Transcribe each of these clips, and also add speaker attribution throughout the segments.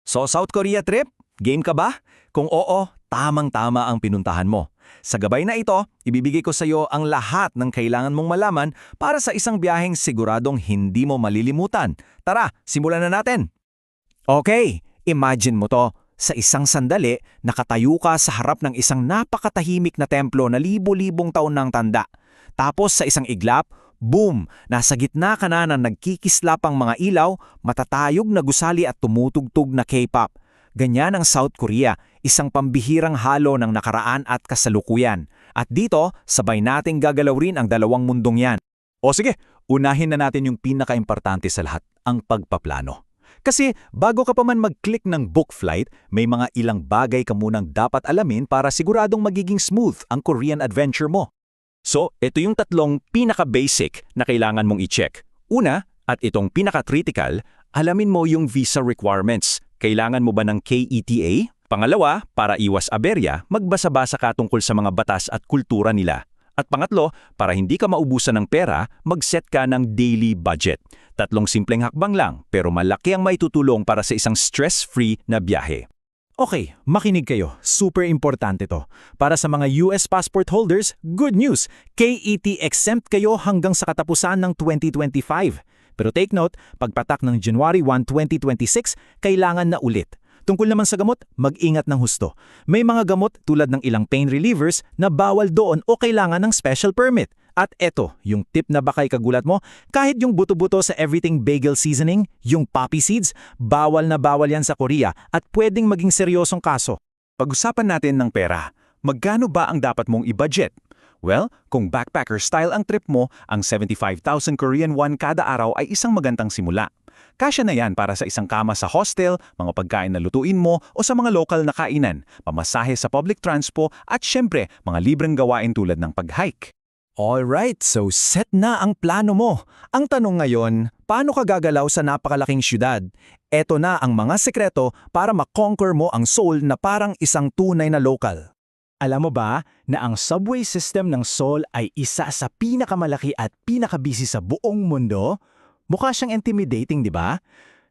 Speaker 1: So South Korea trip? Game ka ba? Kung oo, tamang-tama ang pinuntahan mo. Sa gabay na ito, ibibigay ko sa iyo ang lahat ng kailangan mong malaman para sa isang biyaheng siguradong hindi mo malilimutan. Tara, simulan na natin! Okay, imagine mo to. Sa isang sandali, nakatayo ka sa harap ng isang napakatahimik na templo na libo-libong taon ng tanda. Tapos sa isang iglap, boom! Nasa gitna ka na ng nagkikislapang mga ilaw, matatayog na gusali at tumutugtog na K-pop. Ganyan ang South Korea, isang pambihirang halo ng nakaraan at kasalukuyan. At dito, sabay nating gagalaw rin ang dalawang mundong yan.
Speaker 2: O sige, unahin na natin yung pinaka-importante sa lahat, ang pagpaplano. Kasi bago ka pa man mag-click ng book flight, may mga ilang bagay ka munang dapat alamin para siguradong magiging smooth ang Korean adventure mo. So, ito yung tatlong pinaka-basic na kailangan mong i-check. Una, at itong pinaka-critical, alamin mo yung visa requirements. Kailangan mo ba ng KETA? Pangalawa, para iwas aberya, magbasa-basa ka tungkol sa mga batas at kultura nila. At pangatlo, para hindi ka maubusan ng pera, mag-set ka ng daily budget. Tatlong simpleng hakbang lang, pero malaki ang maitutulong para sa isang stress-free na biyahe.
Speaker 3: Okay, makinig kayo. Super importante to. Para sa mga US passport holders, good news! KET exempt kayo hanggang sa katapusan ng 2025. Pero take note, pagpatak ng January 1, 2026, kailangan na ulit. Tungkol naman sa gamot, mag-ingat ng husto. May mga gamot tulad ng ilang pain relievers na bawal doon o kailangan ng special permit. At eto, yung tip na bakay kagulat mo, kahit yung buto-buto sa everything bagel seasoning, yung poppy seeds, bawal na bawal yan sa Korea at pwedeng maging seryosong kaso.
Speaker 2: Pag-usapan natin ng pera. Magkano ba ang dapat mong i-budget? Well, kung backpacker style ang trip mo, ang 75,000 Korean won kada araw ay isang magandang simula. Kasya na yan para sa isang kama sa hostel, mga pagkain na lutuin mo o sa mga lokal na kainan, pamasahe sa public transpo at syempre mga libreng gawain tulad ng pag-hike.
Speaker 3: Alright, so set na ang plano mo. Ang tanong ngayon, paano ka gagalaw sa napakalaking syudad? Eto na ang mga sekreto para makonquer mo ang Seoul na parang isang tunay na local. Alam mo ba na ang subway system ng Seoul ay isa sa pinakamalaki at pinakabisi sa buong mundo? Mukha siyang intimidating, di ba?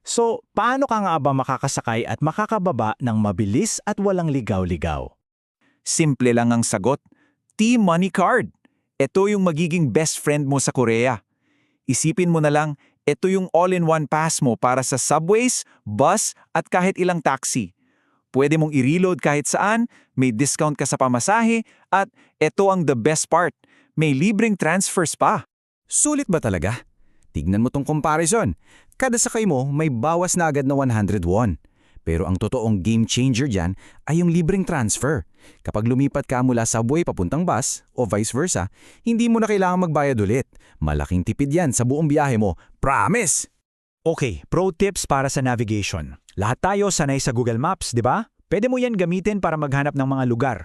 Speaker 3: So, paano ka nga ba makakasakay at makakababa ng mabilis at walang ligaw-ligaw?
Speaker 2: Simple lang ang sagot. T-Money Card. Ito yung magiging best friend mo sa Korea. Isipin mo na lang, ito yung all-in-one pass mo para sa subways, bus at kahit ilang taxi. Pwede mong i-reload kahit saan, may discount ka sa pamasahe, at ito ang the best part, may libreng transfers pa.
Speaker 1: Sulit ba talaga? Tignan mo tong comparison. Kada sakay mo, may bawas na agad na 100 won. Pero ang totoong game changer dyan ay yung libreng transfer. Kapag lumipat ka mula subway papuntang bus o vice versa, hindi mo na kailangang magbayad ulit. Malaking tipid yan sa buong biyahe mo. Promise!
Speaker 3: Okay, pro tips para sa navigation. Lahat tayo sanay sa Google Maps, di ba? Pwede mo yan gamitin para maghanap ng mga lugar.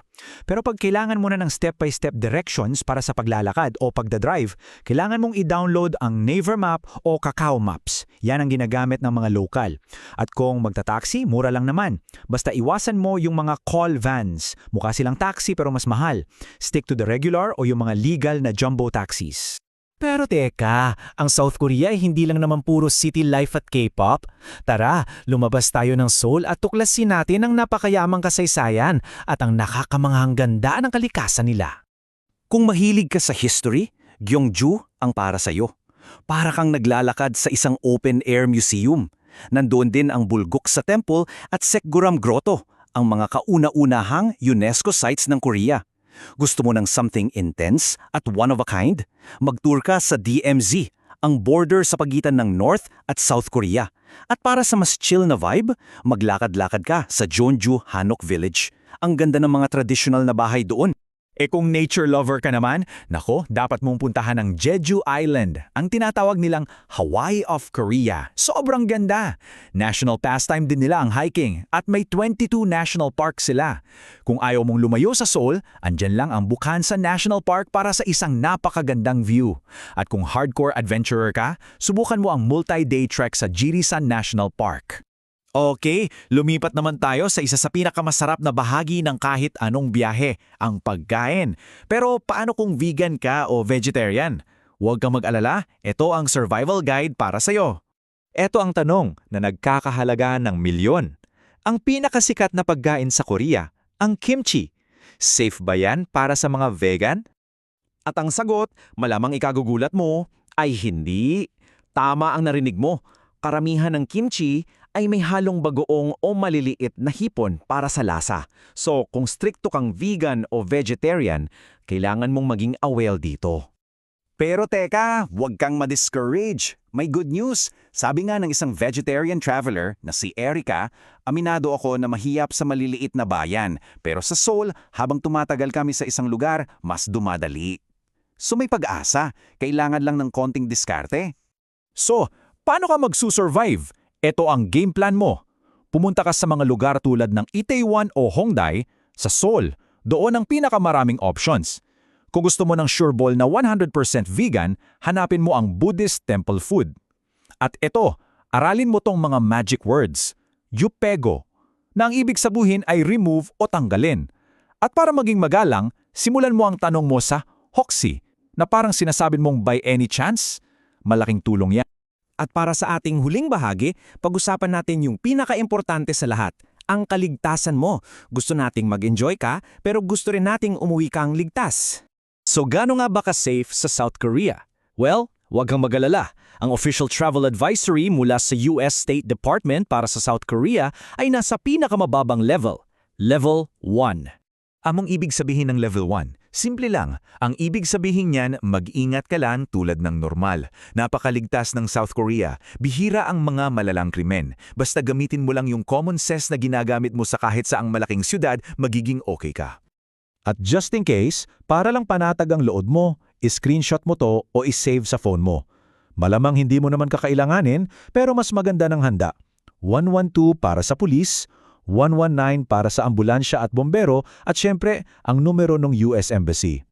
Speaker 3: Pero pag kailangan mo na ng step-by-step directions para sa paglalakad o pagdadrive, kailangan mong i-download ang Naver Map o Kakao Maps. Yan ang ginagamit ng mga local. At kung magta-taxi, mura lang naman. Basta iwasan mo yung mga call vans. Mukha silang taxi pero mas mahal. Stick to the regular o yung mga legal na jumbo taxis. Pero teka, ang South Korea ay hindi lang naman puro city life at K-pop. Tara, lumabas tayo ng Seoul at tuklasin natin ang napakayamang kasaysayan at ang nakakamanghang ganda ng kalikasan nila.
Speaker 1: Kung mahilig ka sa history, Gyeongju ang para sa'yo. Para kang naglalakad sa isang open-air museum. Nandoon din ang Bulguk sa Temple at Sekguram Grotto, ang mga kauna-unahang UNESCO sites ng Korea. Gusto mo ng something intense at one of a kind? Mag-tour ka sa DMZ, ang border sa pagitan ng North at South Korea. At para sa mas chill na vibe, maglakad-lakad ka sa Jeonju Hanok Village. Ang ganda ng mga traditional na bahay doon.
Speaker 3: E kung nature lover ka naman, nako, dapat mong puntahan ang Jeju Island, ang tinatawag nilang Hawaii of Korea. Sobrang ganda! National pastime din nila ang hiking at may 22 national parks sila. Kung ayaw mong lumayo sa Seoul, andyan lang ang Bukhansan National Park para sa isang napakagandang view. At kung hardcore adventurer ka, subukan mo ang multi-day trek sa Jirisan National Park. Okay, lumipat naman tayo sa isa sa pinakamasarap na bahagi ng kahit anong biyahe, ang pagkain. Pero paano kung vegan ka o vegetarian? Huwag kang mag-alala, ito ang survival guide para sa'yo. Ito ang tanong na nagkakahalaga ng milyon.
Speaker 4: Ang pinakasikat na pagkain sa Korea, ang kimchi. Safe ba yan para sa mga vegan?
Speaker 1: At ang sagot, malamang ikagugulat mo, ay hindi. Tama ang narinig mo. Karamihan ng kimchi ay may halong bagoong o maliliit na hipon para sa lasa. So, kung stricto kang vegan o vegetarian, kailangan mong maging aware dito. Pero teka, huwag kang ma-discourage. May good news. Sabi nga ng isang vegetarian traveler na si Erica, aminado ako na mahiyap sa maliliit na bayan. Pero sa Seoul, habang tumatagal kami sa isang lugar, mas dumadali. So may pag-asa. Kailangan lang ng konting diskarte.
Speaker 2: So, paano ka magsusurvive? Ito ang game plan mo. Pumunta ka sa mga lugar tulad ng Itaewon o Hongdae, sa Seoul, doon ang pinakamaraming options. Kung gusto mo ng sureball na 100% vegan, hanapin mo ang Buddhist temple food. At ito, aralin mo tong mga magic words, yupego, na ang ibig sabihin ay remove o tanggalin. At para maging magalang, simulan mo ang tanong mo sa hoxi, na parang sinasabi mong by any chance. Malaking tulong yan.
Speaker 1: At para sa ating huling bahagi, pag-usapan natin yung pinaka-importante sa lahat, ang kaligtasan mo. Gusto nating mag-enjoy ka, pero gusto rin nating umuwi kang ligtas. So gaano nga ba ka-safe sa South Korea? Well, huwag kang mag-alala. Ang official travel advisory mula sa US State Department para sa South Korea ay nasa pinakamababang level, Level 1.
Speaker 4: Among ibig sabihin ng level 1? Simple lang. Ang ibig sabihin niyan, mag-ingat ka lang tulad ng normal. Napakaligtas ng South Korea. Bihira ang mga malalang krimen. Basta gamitin mo lang yung common sense na ginagamit mo sa kahit saang malaking syudad, magiging okay ka.
Speaker 2: At just in case, para lang panatag ang load mo, screenshot mo to o isave sa phone mo. Malamang hindi mo naman kakailanganin, pero mas maganda ng handa. 112 para sa pulis, 119 para sa ambulansya at bombero, at syempre, ang numero ng US Embassy.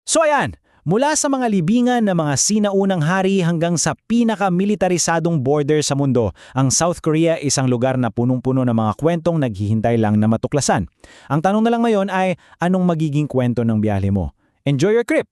Speaker 3: So ayan, mula sa mga libingan ng mga sinaunang hari hanggang sa pinaka-militarisadong border sa mundo, ang South Korea isang lugar na punong-puno ng mga kwentong naghihintay lang na matuklasan. Ang tanong na lang ngayon ay, anong magiging kwento ng biyahe mo? Enjoy your trip!